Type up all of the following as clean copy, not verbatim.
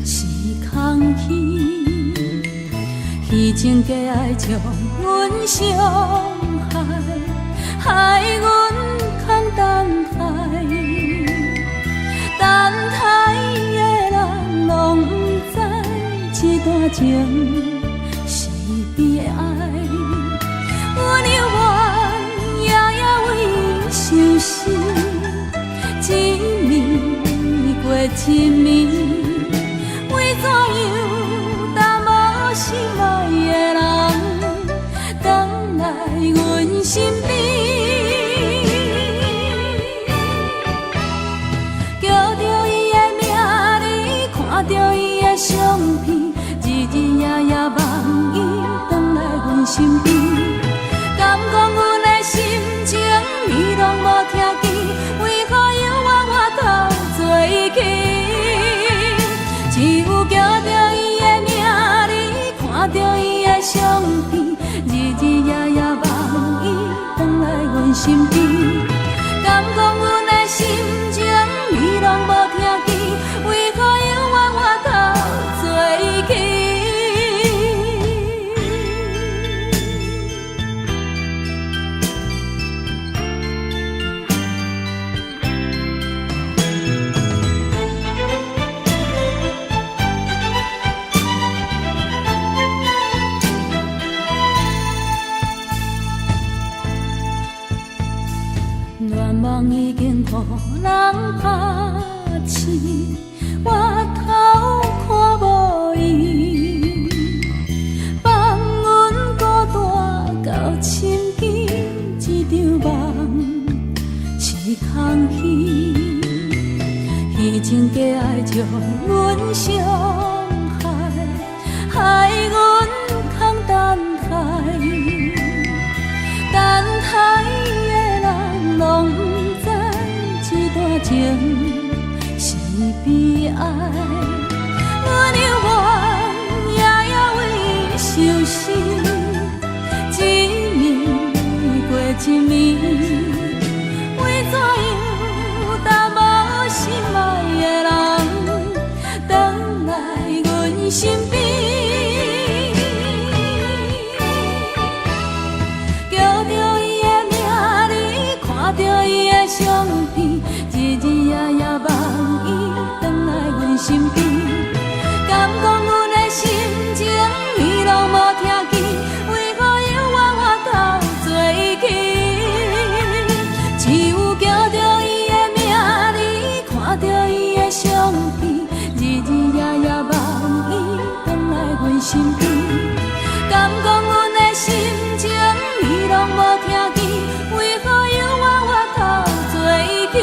是空虚，虚情假爱将阮伤害，害阮空等待，等待的人拢不知，这段情是悲哀。阮犹原夜夜为相思，一暝过一暝，为怎样等无心爱的人，等来阮身边？叫着伊的名字，看着伊的相片，日日夜夜望伊等来阮身边。敢讲阮的心情，伊拢无听见，为何犹原我头做起？只有叫着伊的名字，看着伊的相片，日日夜夜望伊等来阮身边。敢讲阮的心情，伊拢无听见，为何犹原我头做起？愿望已经予人抛弃，我头看无伊，放阮孤单到深更，一场梦是空虚，虚情假爱将阮伤害，害阮空等待，等待的人拢不知，这段情是悲哀。阮犹原夜夜为相思，一暝过一暝，为怎样等无心爱的人，等来阮身边？叫着伊的名字，看着伊的相片，日日夜夜望伊等来阮身边。敢讲阮的心情，伊拢无听见，为何犹原我头做起？只有叫着伊的名字，看着伊的相片，日日夜夜望伊等来阮身边。敢讲阮的心情，伊拢无听见，为何犹原我头做起？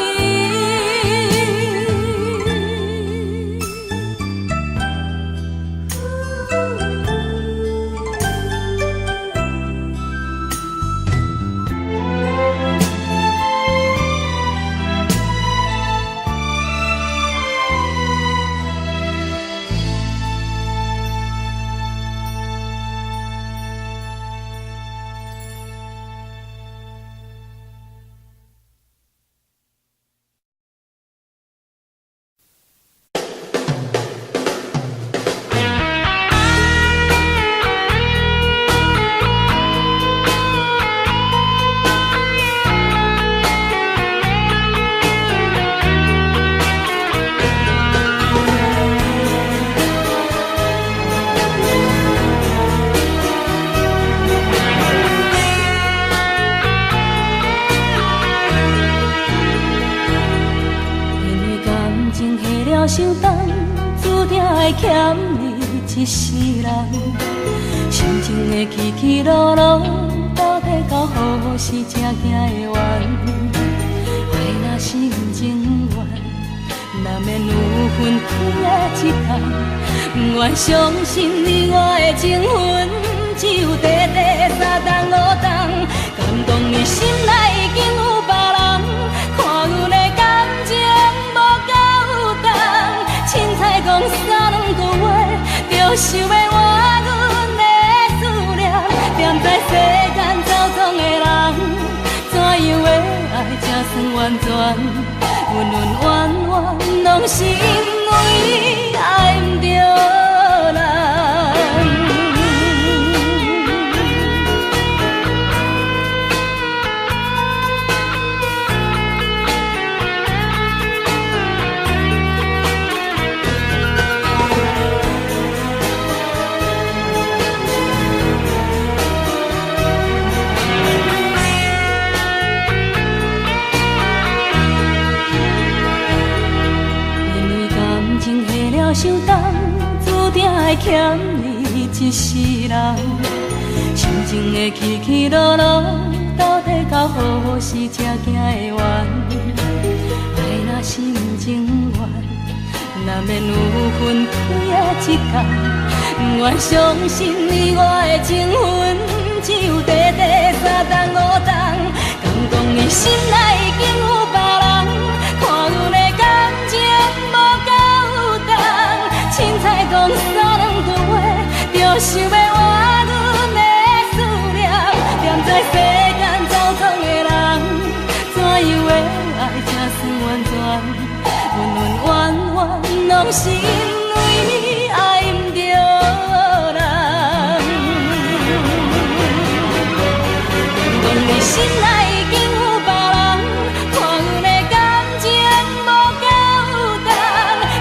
相同，注定会欠你一世人。心情的起起落落，到底到何时才行会完？爱若是有情缘，难免有分开的一天。不愿相信你我的情分，只有短短3冬5冬。感动你心内已经有别人，看阮的感情无够重。凊彩讲3、2个月，就想要换阮的思念。踮在世间走总的人，怎样的爱才算完全，温温婉婉，拢是因为爱不着人。伤重，注定会欠你一世人。心情的起起落落，到底到何时才行会完？爱若心情远，难免有分开的一天。不愿相信你我的情分，只有短短3顿5顿。敢讲你心内已经有别人，看阮的感情无够。凊彩讲3、2句话，就想要换阮的思念。念在世间走总的人，怎样的爱才算完全？温温婉婉，拢是因为爱不着人。讲你心内已经有别人，看阮的感情无够重。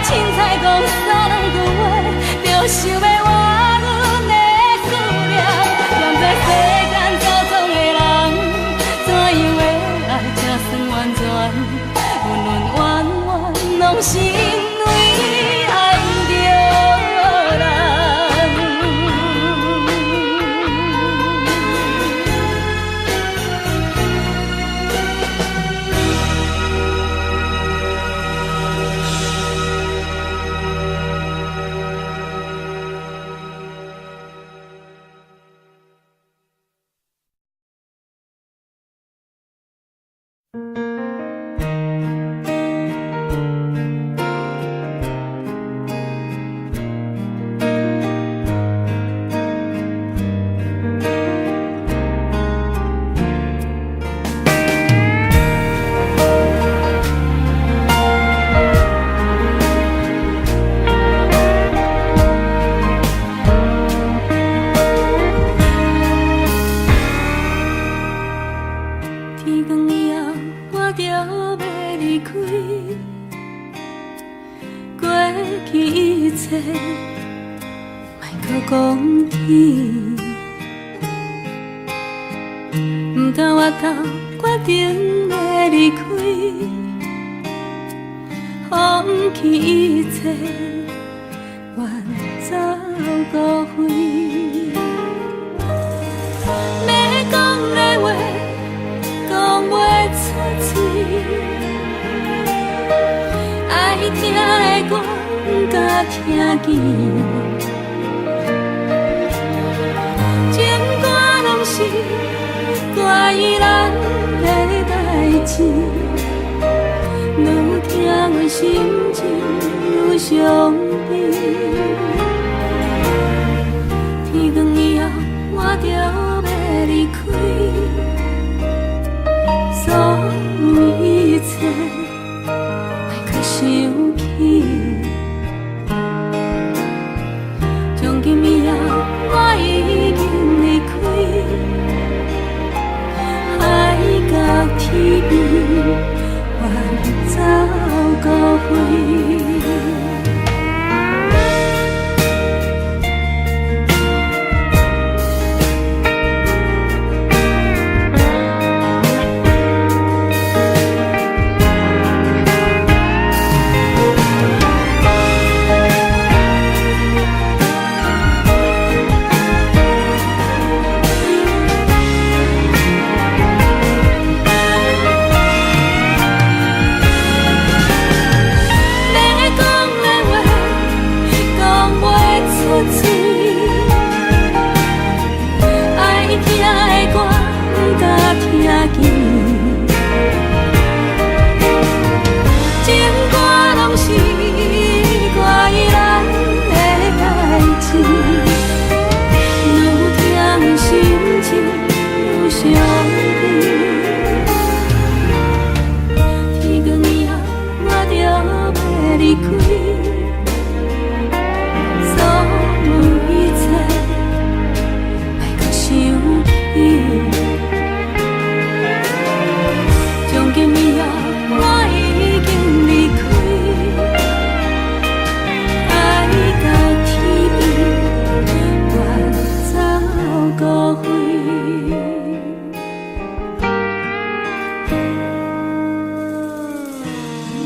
凊彩讲就想要换阮的思念，念在世间走总的人，怎样的爱才算完全？温温婉婉，拢是因为爱不着人。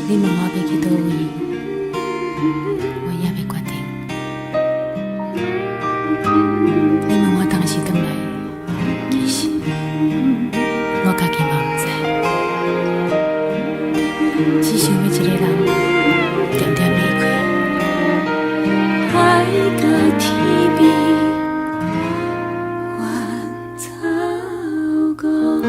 你问我要去倒位，我也要决定。你问我当时回来，其实我家己嘛不知，只想要一个人点点离开，海角天边，万草孤灰。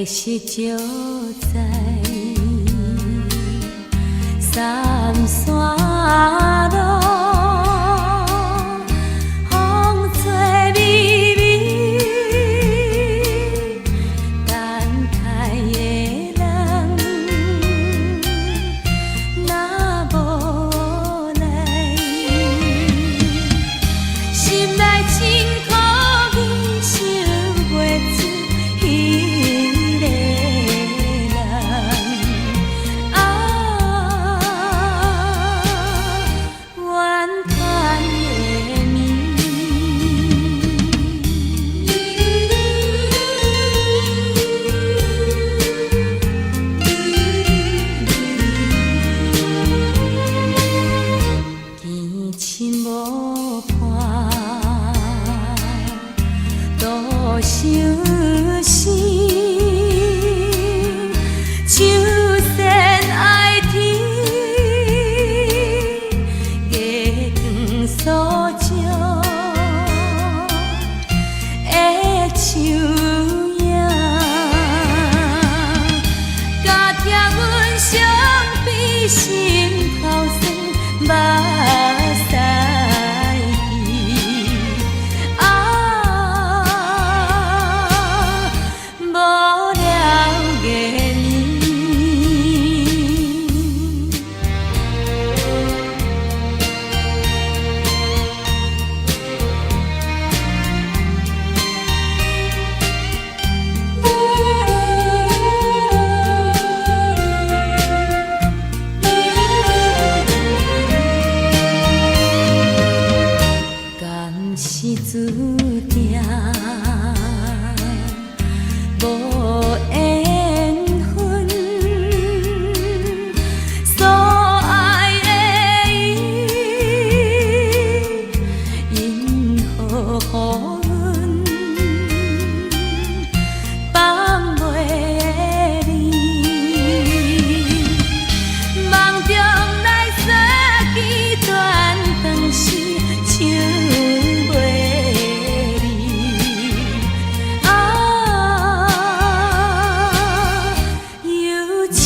是就在三山路，风吹微微，等待的人若无来，心内真苦味想袂出彼个人怨叹的暝。见亲无伴，多伤心。手线爱天，月光所照的树影，加添阮相比心头酸，目屎记无了月。敢是注定无缘分，所爱的伊，因何予阮放袂离？梦中来说起段当时唱袂离，忧愁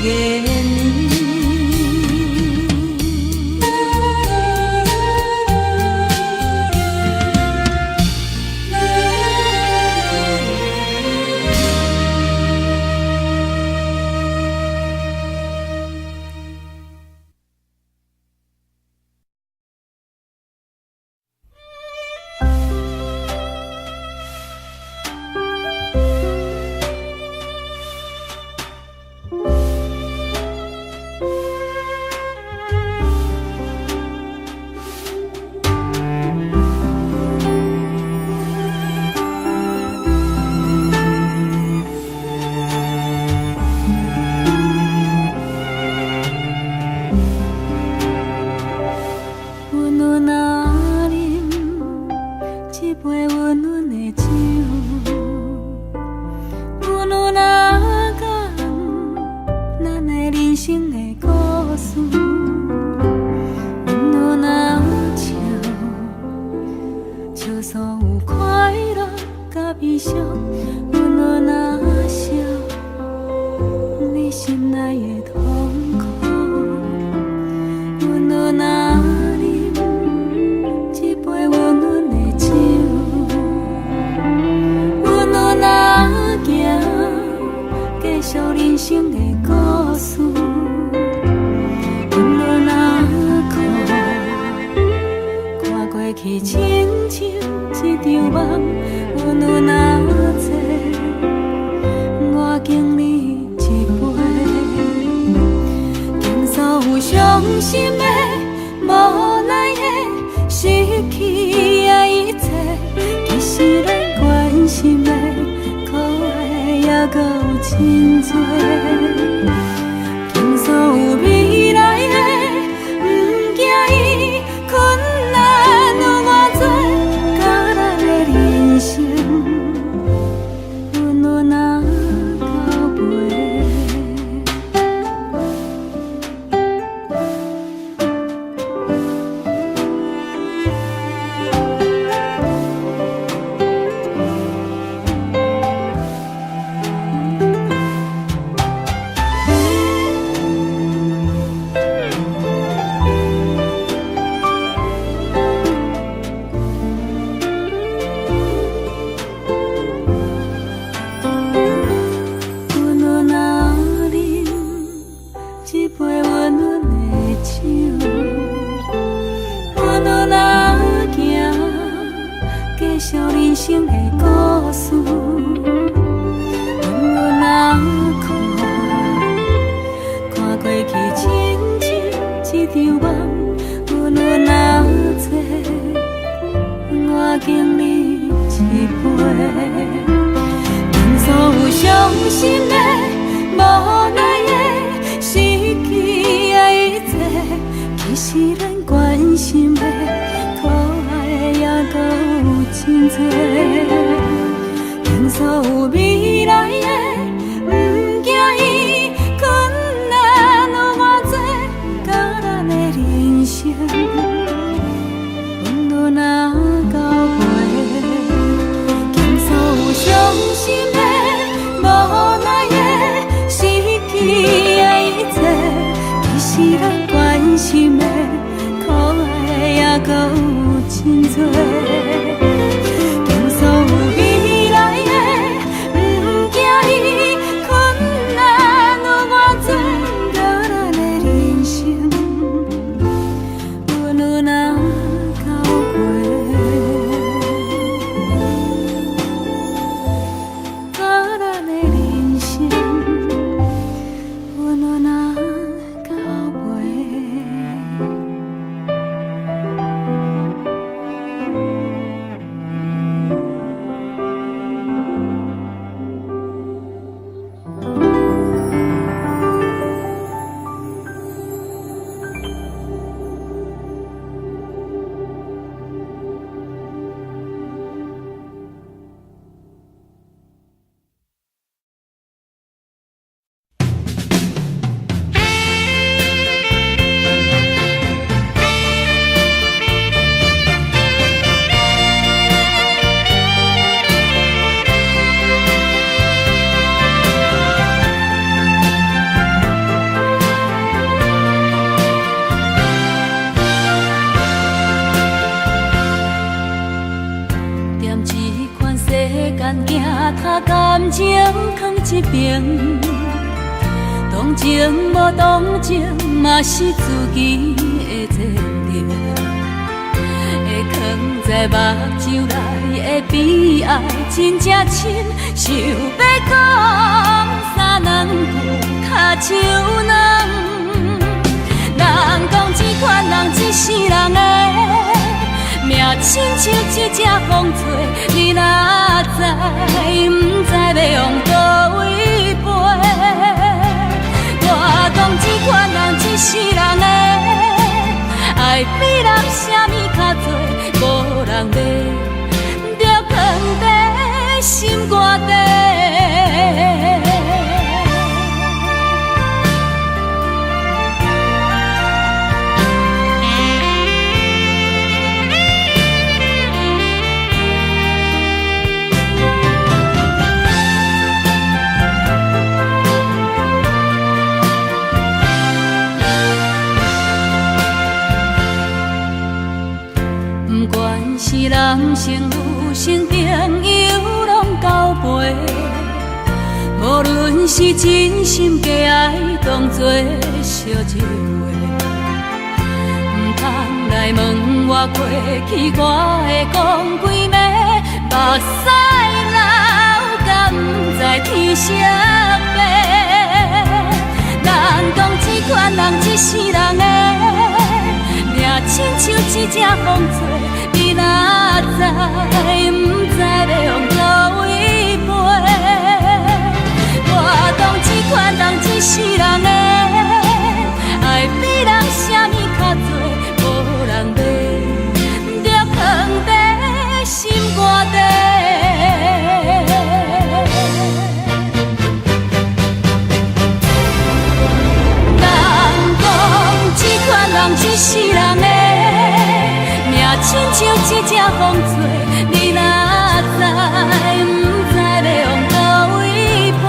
的暝。阮有哪啉一杯温暖的酒，阮有哪讲咱的人生的故事，阮有哪笑，笑所有快乐甲悲伤，阮有哪心的，无奈的，失去的一切。其实咱关心的，可爱也搁有真多。今所有未来的，不惊伊困难有偌多，甲咱的人生温暖啊到尾。感情放一边，同情无同情，嘛是自己的责任。会藏在目睭内的悲哀，真正深，想要讲三两句，脚手软。人讲这款人一世人的。命亲像一只风吹，你若知，不知要往倒位飞。我讲这款人一世人的，爱比人啥物较多，无人要，就放在心肝底。是人生有情，朋友拢交陪。无论是真心假爱，当作烧一回。唔通来问我过去，我会讲几暝，目屎流，敢唔知天色白？人讲这款人一世人的。一只风吹，你若知，不知要往倒位飞。我当这款人一世人的，爱比人啥物较多，无人买，就藏在心肝底。一世人的命，亲像一只风吹，你若知，不知要往倒位飞。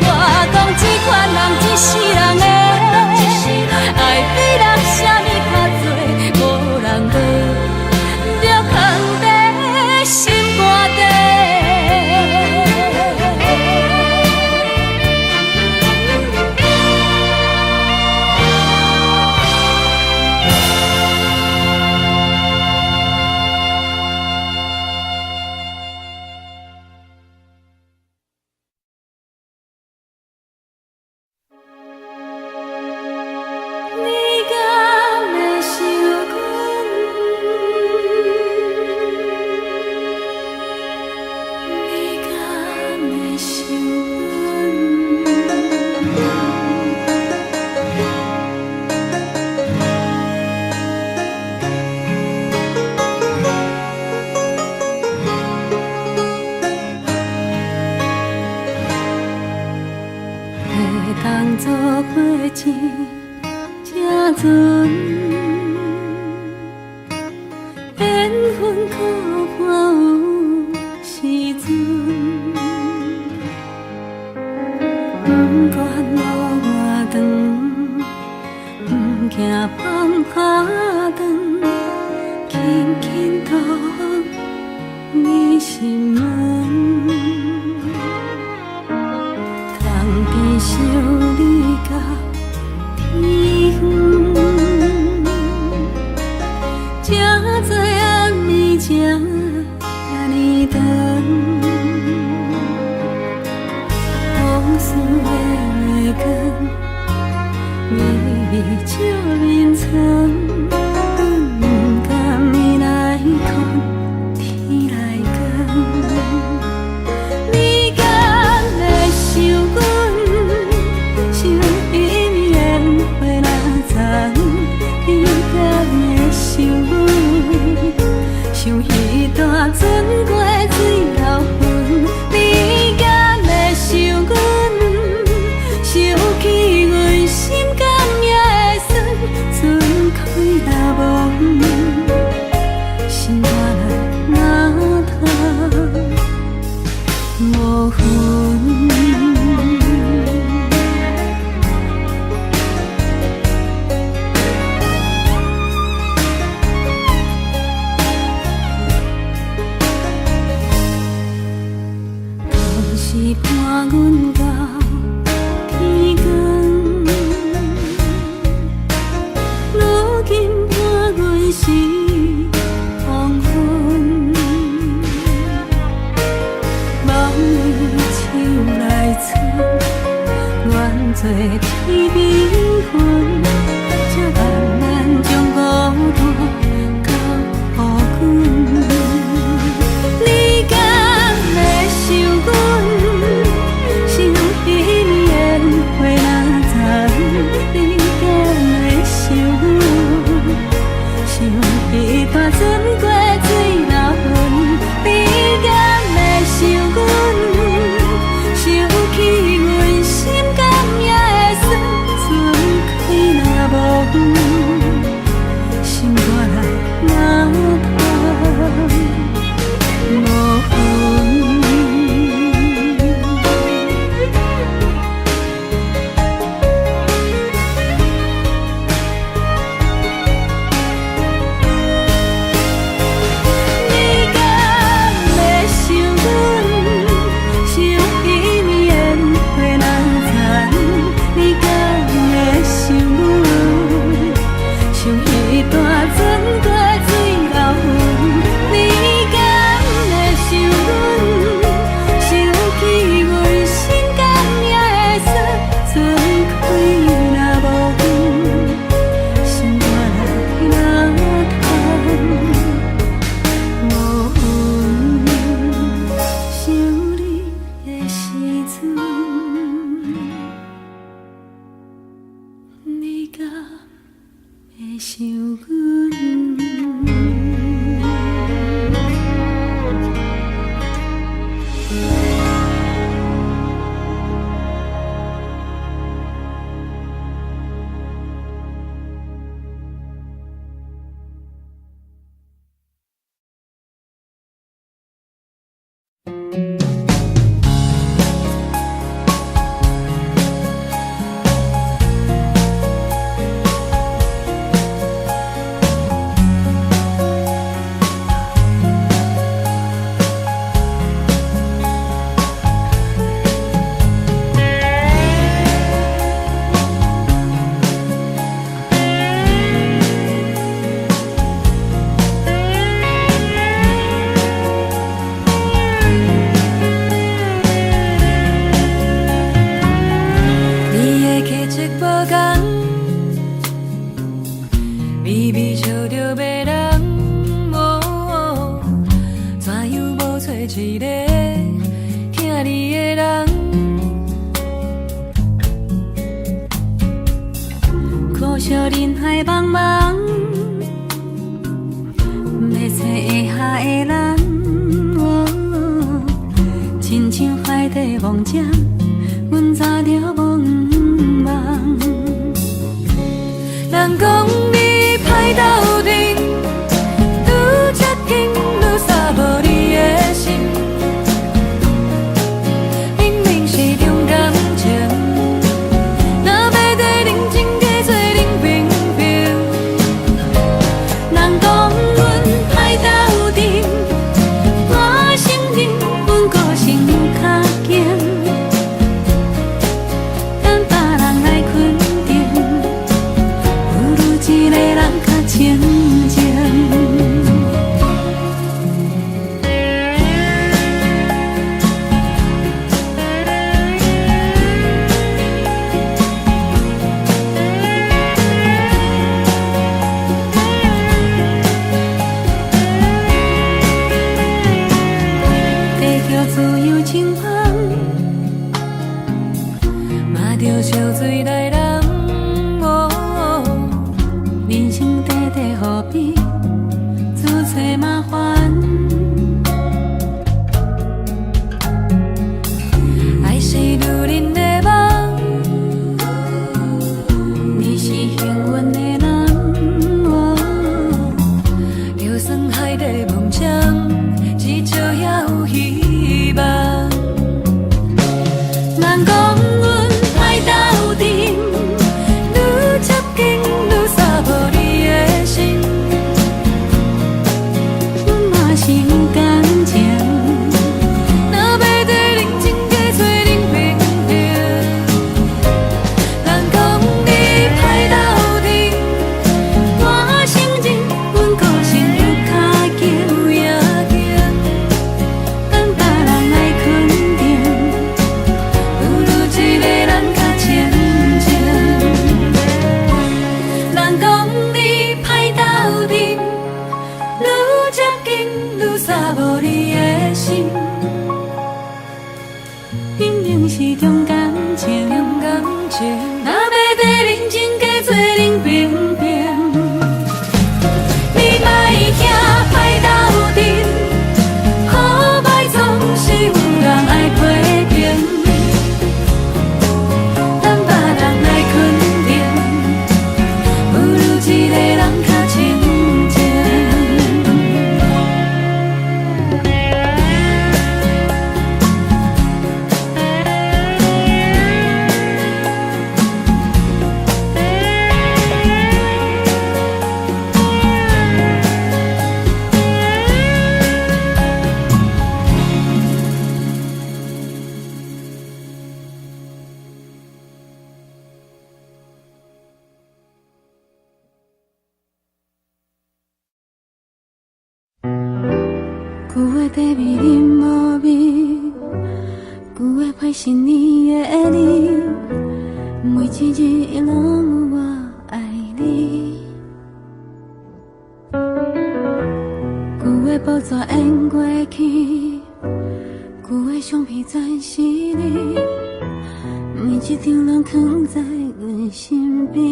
我讲这款人一世人的，爱比人啥物较多，无人买，就藏在心肝底。当作花钱这阵，缘分可伴有时阵，不管路偌长，不惊风打断，轻轻渡你心门。想你到天远，这多暗暝这呢长，往事的月光，微微照面窗，不甘暝来困，天来光。想彼段船过水流云，你敢会想阮？想起阮心甘也会酸，船开若无远，心肝若痛无魂。伴阮到天光，如今伴阮是黄昏。梦里手来春，愿做天边云，才慢慢将孤单交予阮。你敢会想阮？彼段船过水流云，你敢会想阮？想起阮心甘也会酸，船开若惜人海茫茫，要找会合的人，亲像海底梦者，阮早就无望。人讲你歹斗阵，愈接近愈洒无你的心，明明是重感情，若要跟认真加做冷冰冰。人讲阮歹斗阵，我承认阮个性较强，等别人来肯定，不如一个人较清静。地叫自由轻芳，嘛着烧水来人。人生短短何必自找麻烦？爱是女人的梦，你是幸运的人。就算海底梦想，至少也有希望。人讲阮歹斗阵，愈接近愈洒无你的心，阮嘛是有感情，若要跟认真加做冷冰冰。人讲你歹斗阵，我承认阮个性较强也强，等别人来肯定，不如一个人较清静。人讲你歹斗阵，愈接近愈洒无你的心，明明是重感情，若要跟认真加做冷冰冰。你莫惊歹斗阵，好歹总是有人爱批评，等别人来肯定，不如一个人较清静。旧的茶味啉无味，旧的歹是你的你，每一日拢有我爱你。旧的报纸演过去，旧的相片全是你，每一张拢藏在阮身边。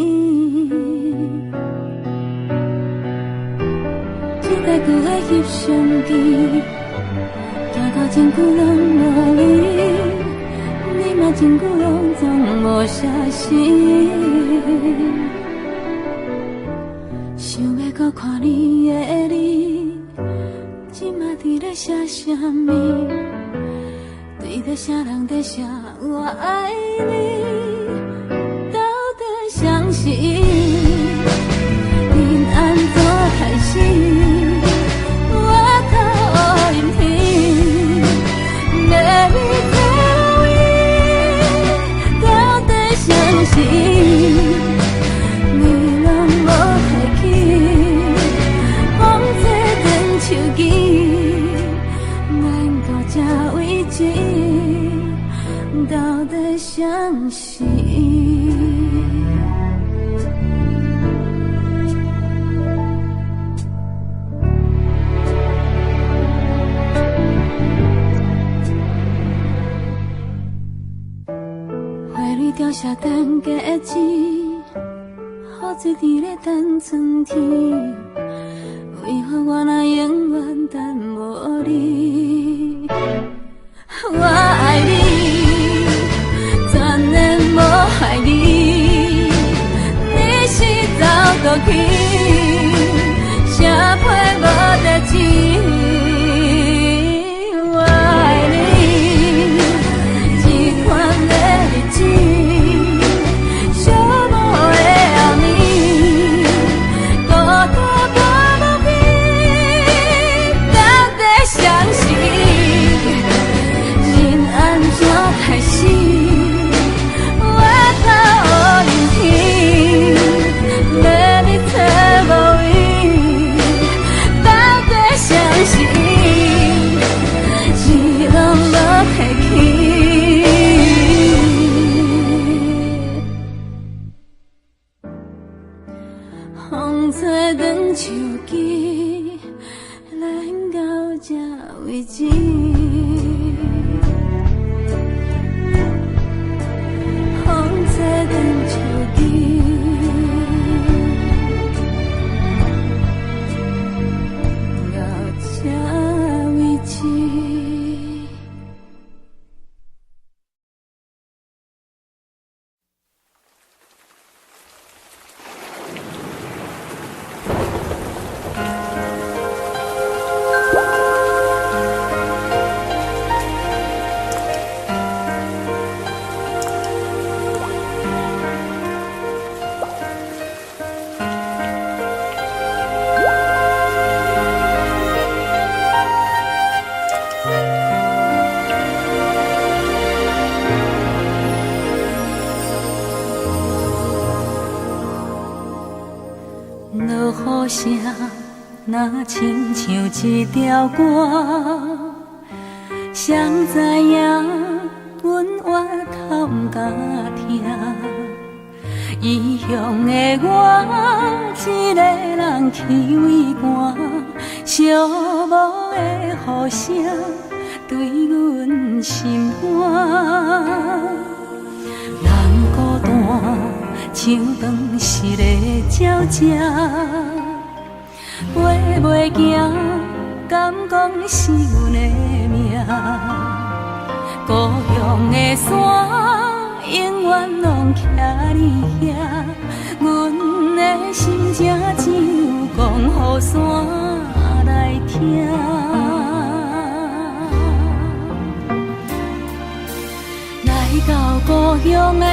一个旧的翕相机，行到真久拢无你，你嘛真久拢总无消息。想要搁看你的你，即马伫咧写啥物？对着啥人在写我爱你？到底相信你安怎开始？你拢无开去，风吹断手机，咱到这为止，到底相信？掉下等价钱，雨水伫咧等春天，为何我若永远等无你？我爱你，全然无害你，你是走倒去，写批无代志。我爱你，一款的日子，寂寞的暗暝，孤单到无边，到底相思，人安怎开始？我头乌林天，要你找无位，到底相思，一拢无提起。风吹断手机，咱到这为止。风吹断手机，到这为止。落雨声，若亲像一条歌，谁知影阮歪头毋敢听。异乡的我，一个人去畏寒，寂寞的雨声对阮心寒。人孤单，像长湿的鸟只，飞袂行，敢讲是阮的命。故乡的山，永远拢徛你遐，阮的心情只有讲予山来听。来到故乡的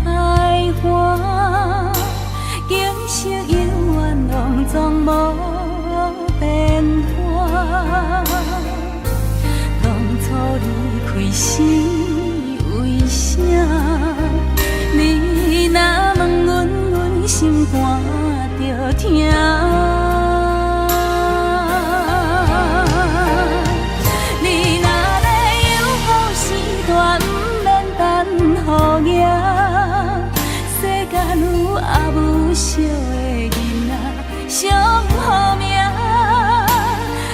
海岸，景色永远拢总无变化。当初离开时为啥？你若问阮，阮心肝着疼。你若要有好时段，毋免等雨夜。世间有阿母惜的囡仔，上好命，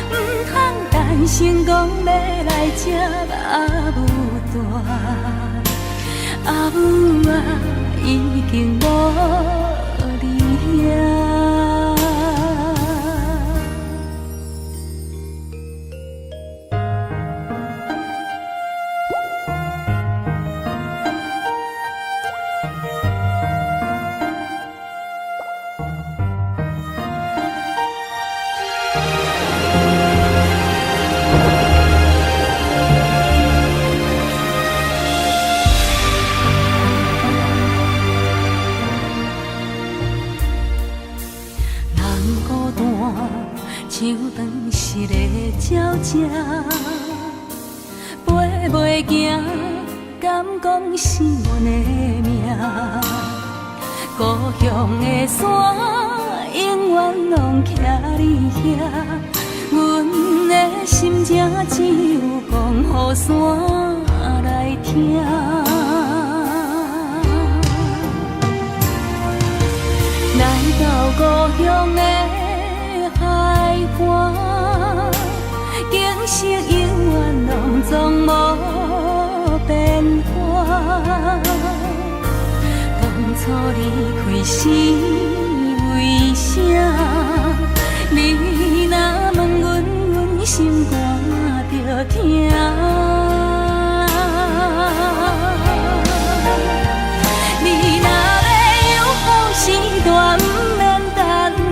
毋通单身讲要来接阿母大。阿母啊，已经无你遐。像长湿的鸟只，飞袂行，敢讲是阮的命。故乡的山，永远拢徛你遐，阮的心情只有讲予山来听。来到故乡的海岸，景色永远拢总无变化。当初初离开是为啥？你若问阮，阮心肝着疼。你若要有好时段，不免等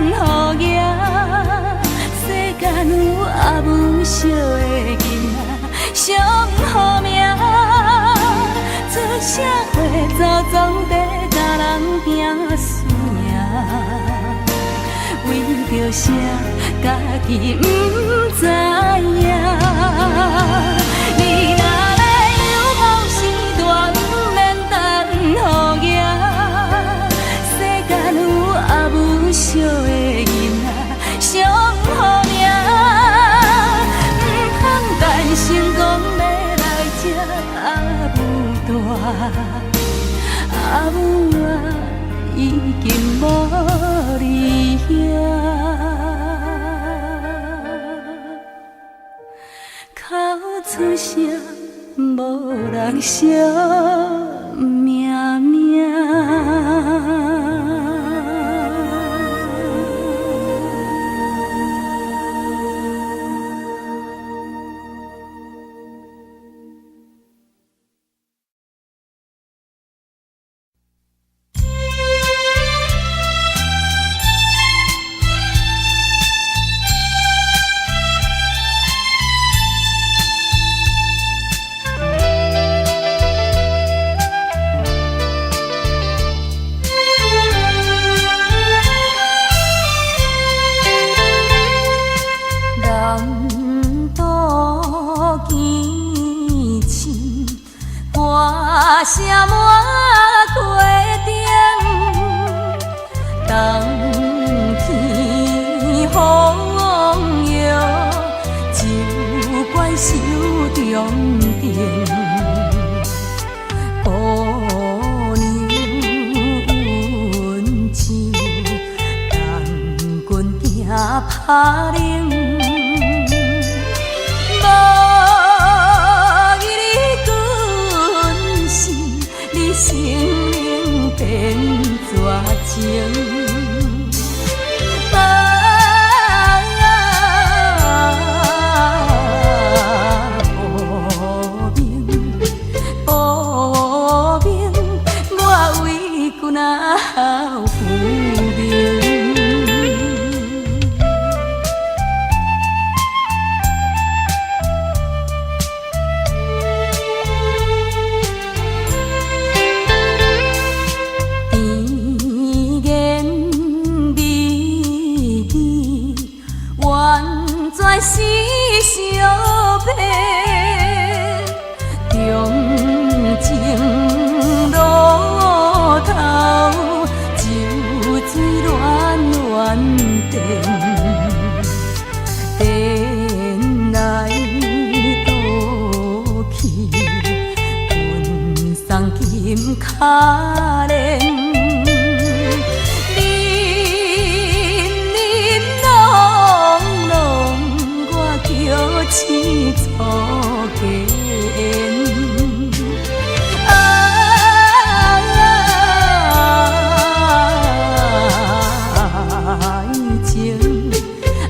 雨夜。世间有阿母惜的囡仔，上好命。出社会走总得甲人拼输赢，为着啥家己不知影？你若要有好时段，不免等雨夜。世间有阿母惜的囡仔，上好命。不通等成功要来这阿母大。阿母啊，已经无你遐，口出声，无人惜命命。声满街顶，冬天风摇，酒馆手中灯，姑娘温酒，当军行打铃。生命变绝情，无明，我为君仔孝父命。是相骗，重情路头，酒醉乱乱颠，颠来倒去，阮送金卡链。青草间，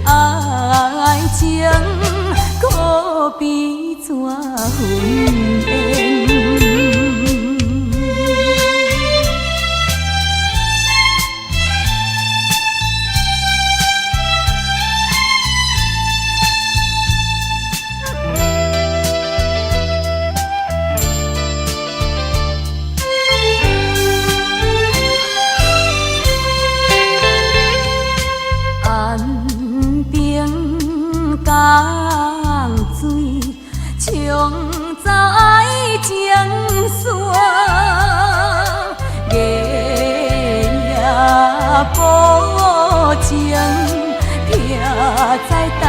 爱情，可比怎云烟？江水冲走爱情线，夜夜无情，撇在当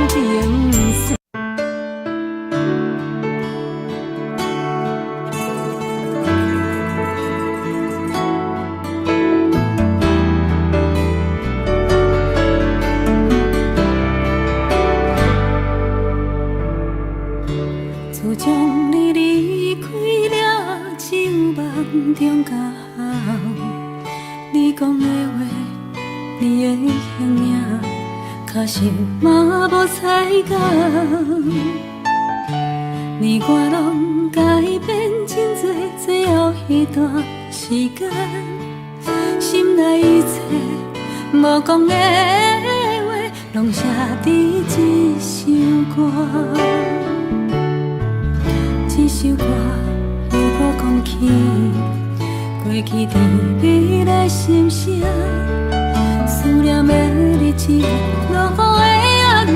顶线。自从你离开了，就梦中到。讲的话，你的形影，确实嘛无彩工。年月拢改变真多，最后迄段时间，心内一切无讲的话，拢写伫一首歌。这首歌如果讲起过去甜蜜的心声，思念的日子，落雨的暗暝，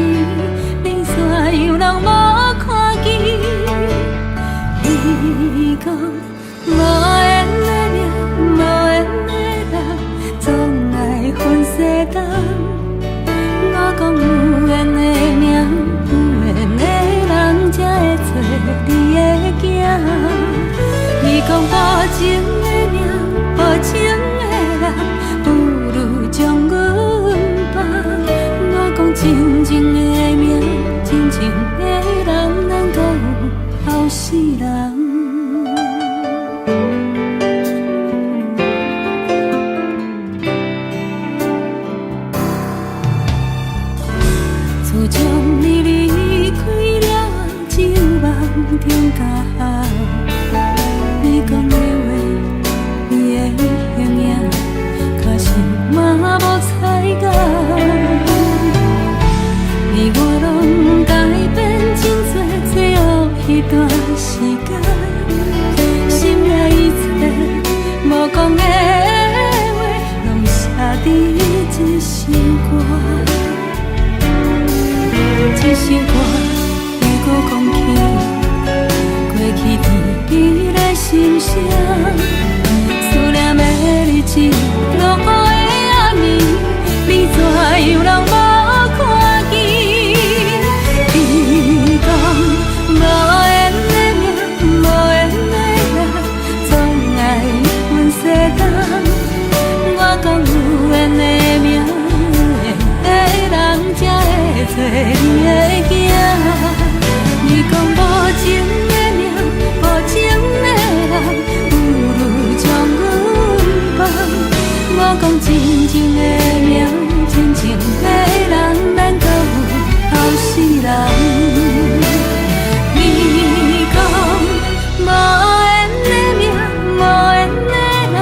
你怎样人无看见？你讲无缘的命，无缘的人，总爱分世间。我讲有缘的命，有缘的人才会做你的囝。你讲无情的命，无情的人，不如将阮放。我讲真情的命，真情的人，咱搁有后世人。自从你离开了，只有梦中甲你讲的话，你的形影，确实嘛无彩工。年月拢改变真多，最后迄段时间，心内一切无讲的话，拢写伫一首歌。这首歌如果讲起过去甜蜜的心声，思念的日子，落雨的暗暝，你怎样人无看见？你讲无缘的命，无缘的人，总爱分世间。我讲有缘的命，有缘的人才会做你的囝。你讲无情的命，无情的人，不如将阮放。我讲真情的命，真情的人，咱搁有后世人。你讲无缘的命，无缘的人，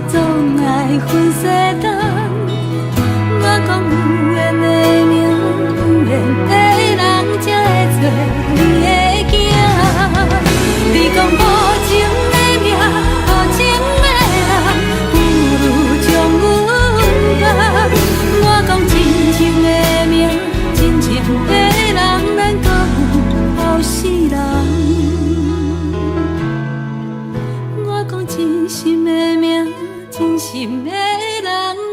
总爱分世间。我讲有缘的命，有缘的人才会做你的囝。你讲无情的命，无情的人，不如将阮放。我讲真情的命，真情的人，咱搁有后世人。我讲真心的命，真心的人，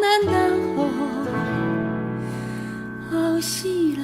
咱留予后世人。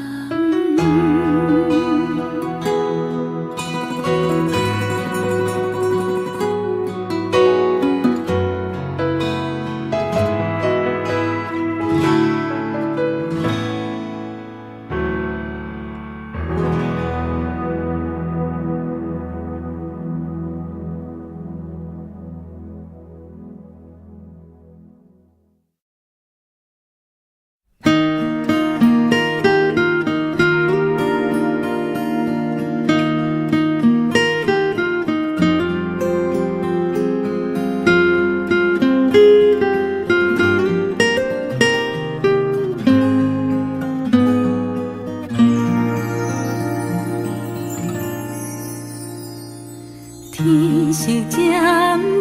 天色渐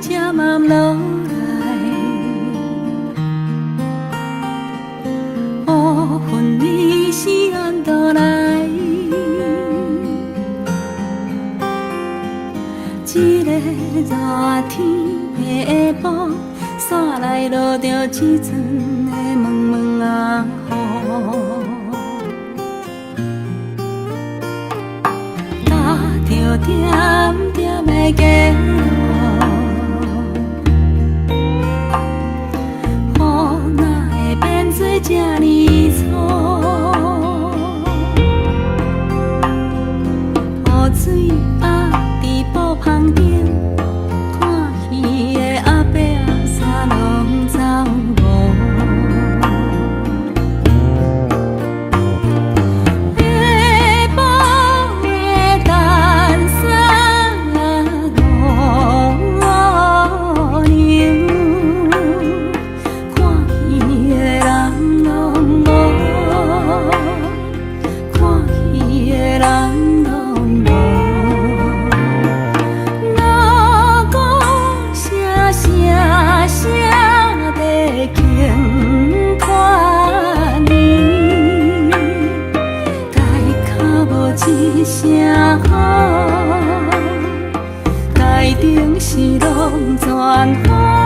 渐暗落来，乌云你是安倒来？一个热天的下晡，山内落着一阵的蒙蒙啊雨，踏着点点的街路，雨哪会变做这呢粗？雨水压伫布棚顶，看戏的阿伯仔三拢走无。顶是拢全风。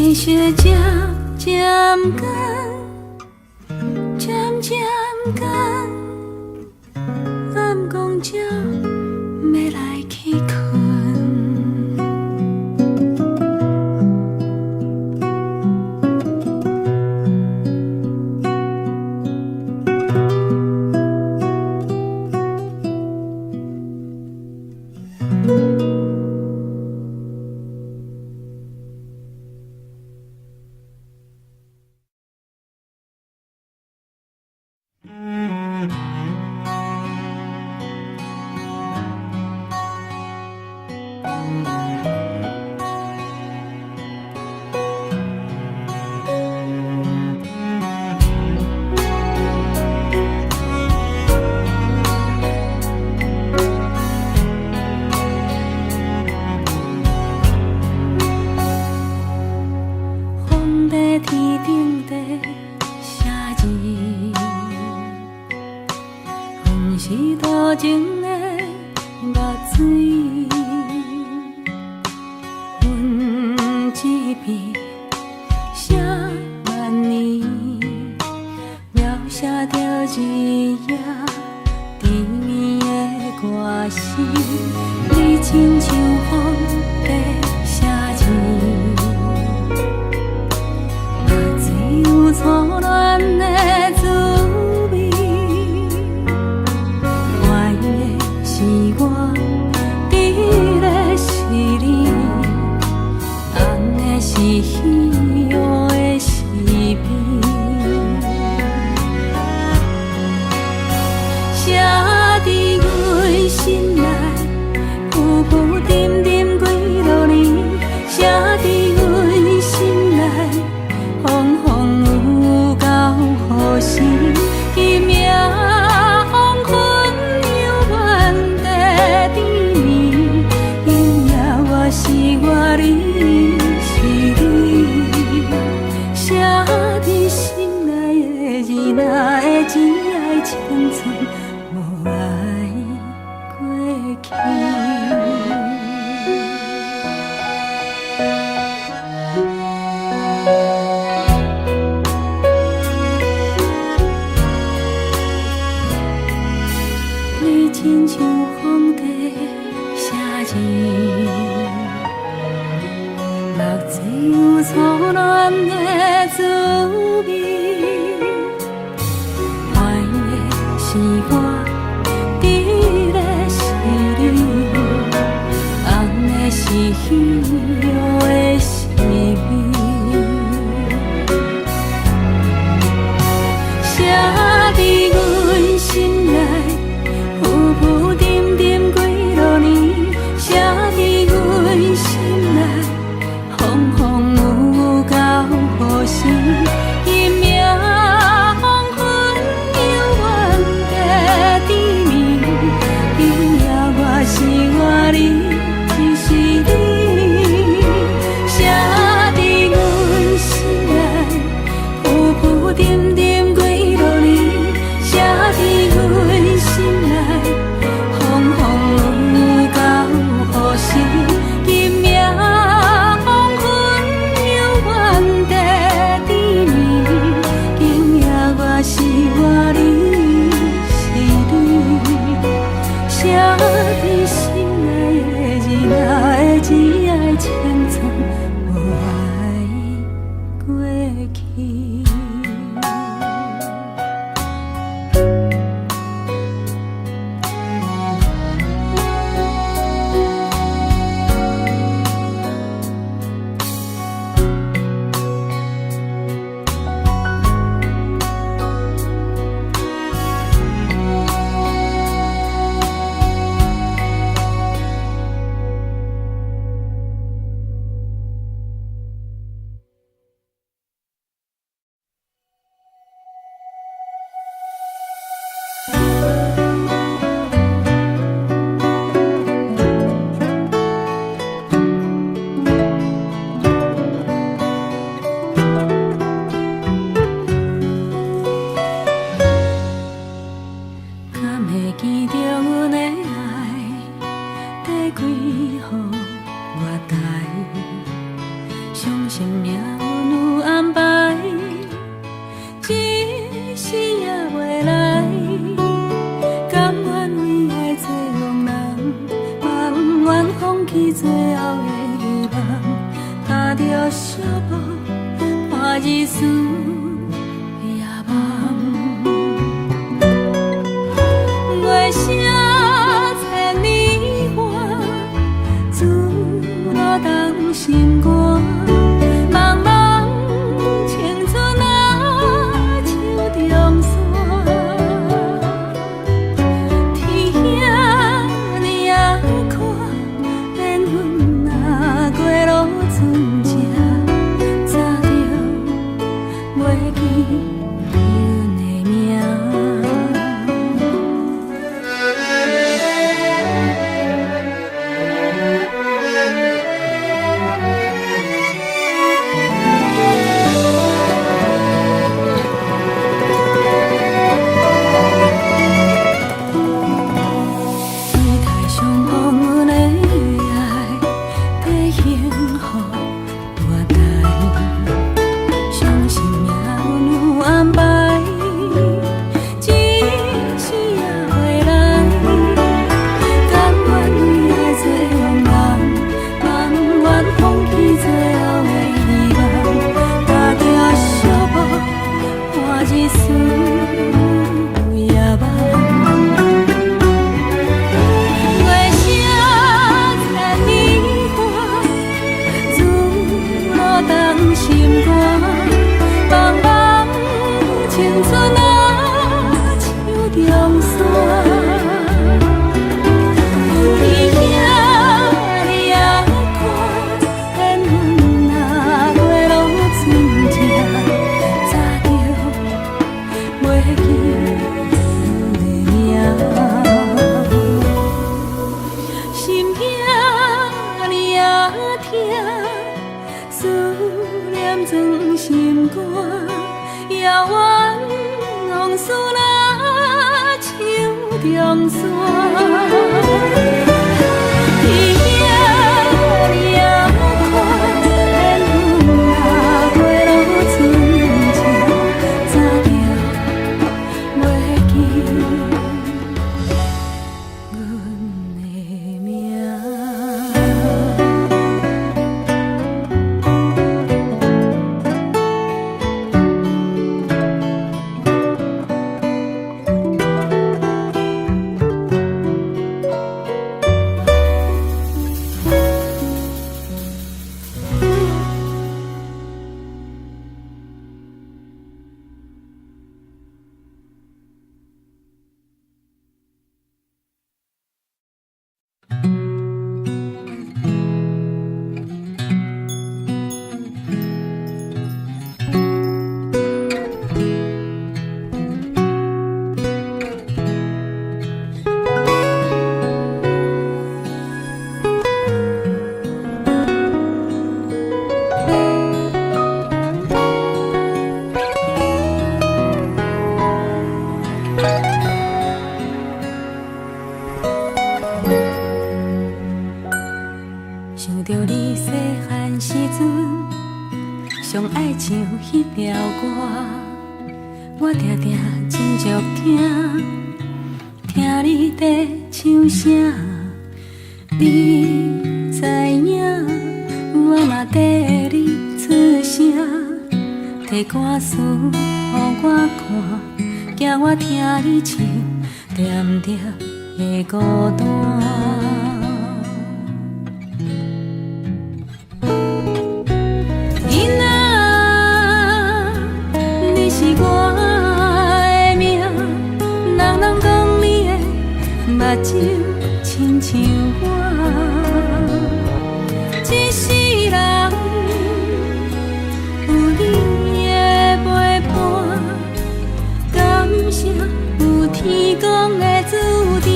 年月渐渐赶，渐渐赶，暗讲才要来去困。无，破日思夜梦。月声千里外，自落东心肝。茫茫青春啊，手中线。天遐呢啊宽，缘分若过路船只，早着袂记阮的名。天台相逢，阮的爱，在幸福活台。相信命运有安排，一时也会来。甘愿为爱做枉人，甘愿放弃最后的希望，踏着寂寞，半日思夜梦。月声千里外，自落东心肝。茫茫青春啊，手中线。天遐呢啊宽，缘分若过路船只，早着袂记阮的名。心遐呢啊痛，思念装心肝，遥远往事若手中线。天遐呢啊宽，缘分若过路船只，早着袂记阮的名。想着你细汉时阵，上爱唱迄条歌，我定定真足听，听你在唱啥，你知影，我嘛跟你出声，摕歌词予我看，惊我听你唱，点点的孤单。目睭亲像我，一世人有你的陪伴，感谢有天公的注定。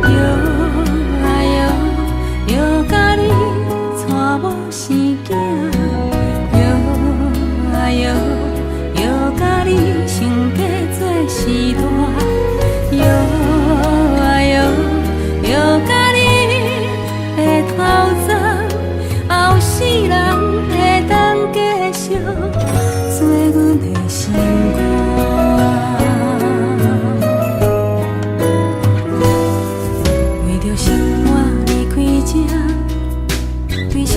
摇啊摇，摇甲你带某生囝，摇啊摇，摇甲你成家做时代。摇啊摇，摇甲你的头鬃，后世人会当继续做阮的心肝。为着生活离开这，对生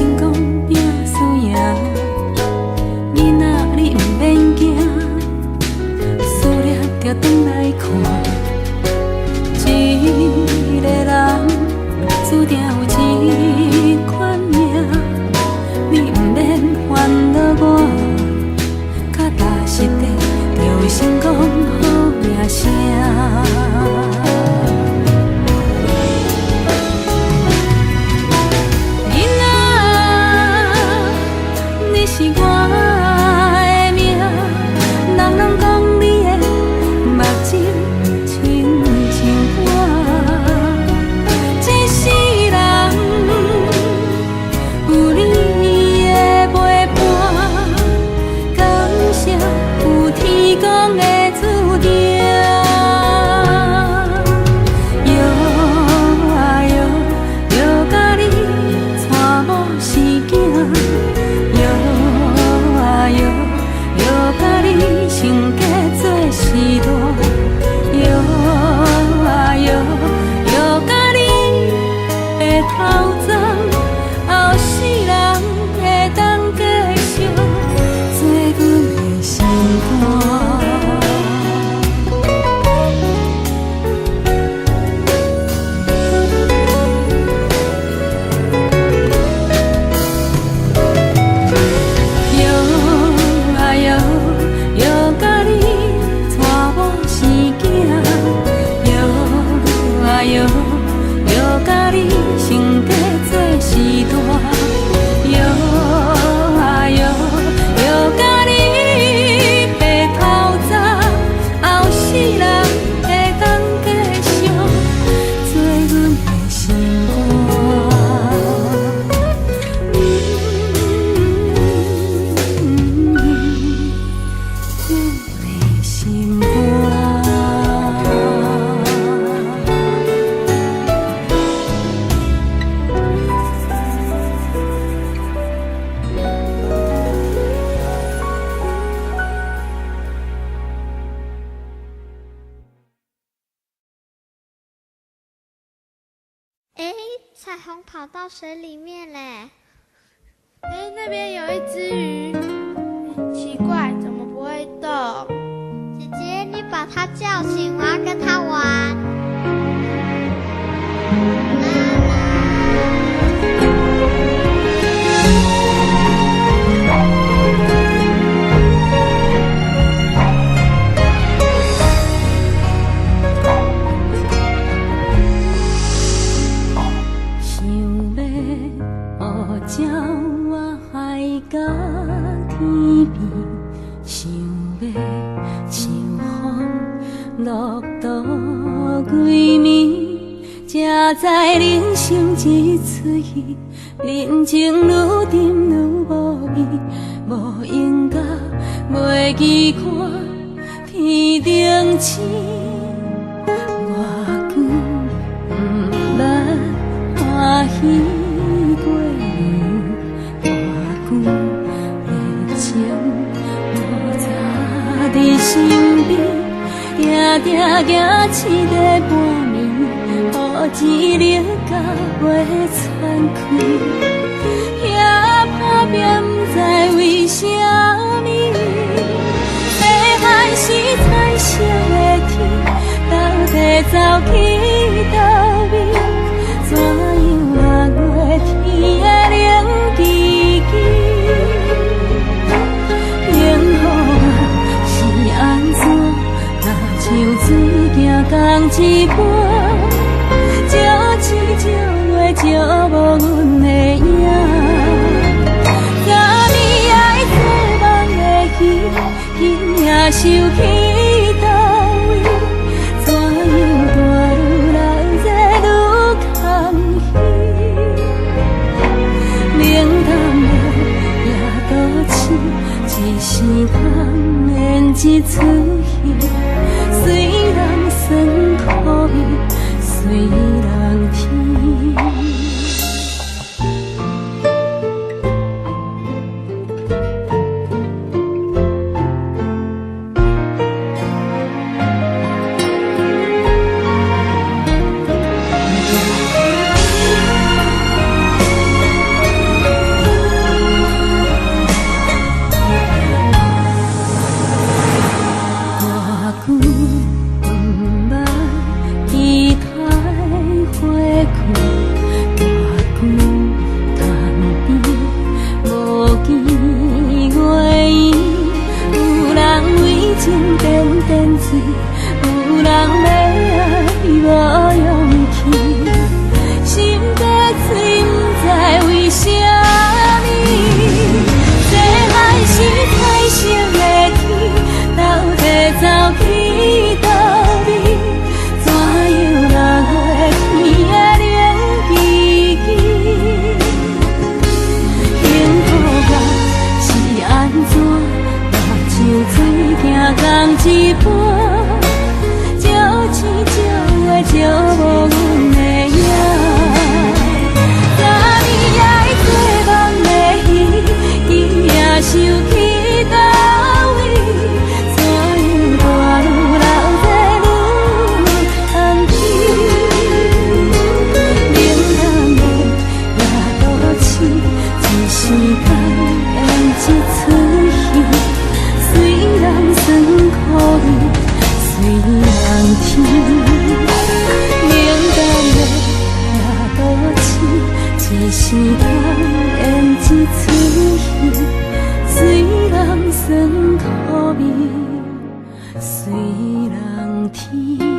是我的命，人拢讲你的目睭亲像我，一世人有你的陪伴，感谢有天公的注定。彩虹跑到水里面嘞！那边有一只鱼，奇怪，怎么不会动？姐姐，你把它叫醒，我要跟它玩。在人生一出戏，人情愈沉愈无味，无应甲袂记看天顶星，偌久不捌欢喜过样，偌久的情无早伫身边，定定行一个半暝。一日到月喘气，也打拼不知为什么，细汉时彩色的天，到底走去倒位？怎样啊月天的冷吱吱？幸福啊是安怎？若像水行同一半。一朝月照无阮的影，昨暝爱做梦的戏，今夜收去倒位？怎样大愈来热愈空虚？冷淡了也都市，一时通演一出戏，虽然酸苦意。随人天。心在醉，不知为什么。酸苦味随人添。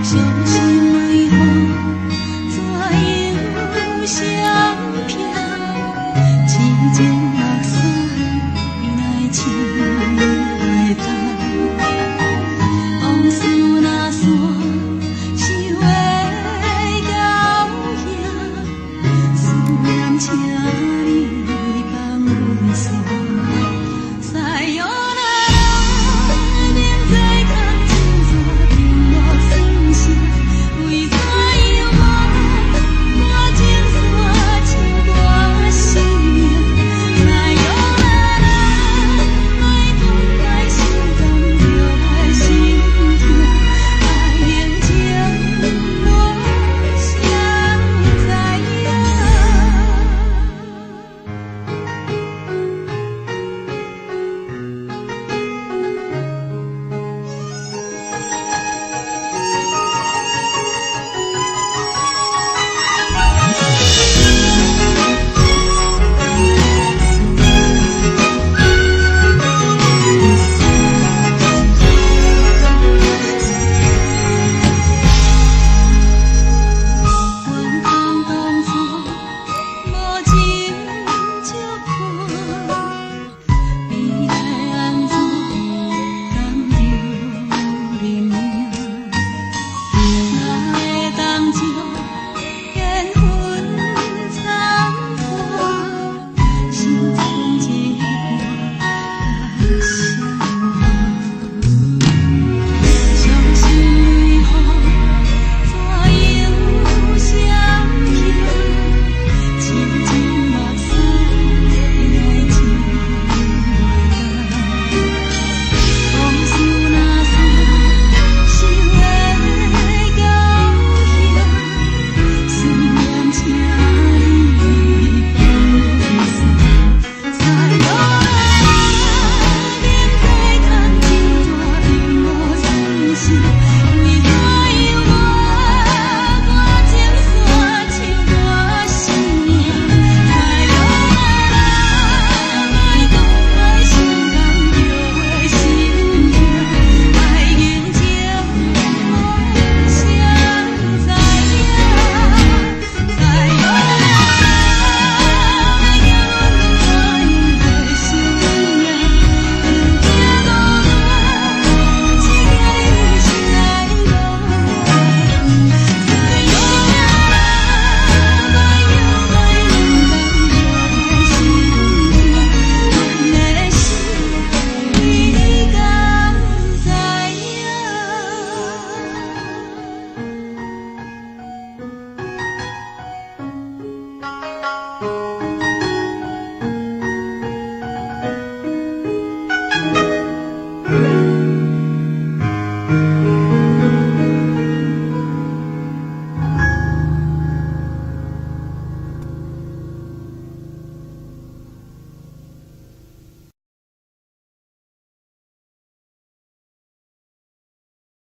伤心为何怎样想？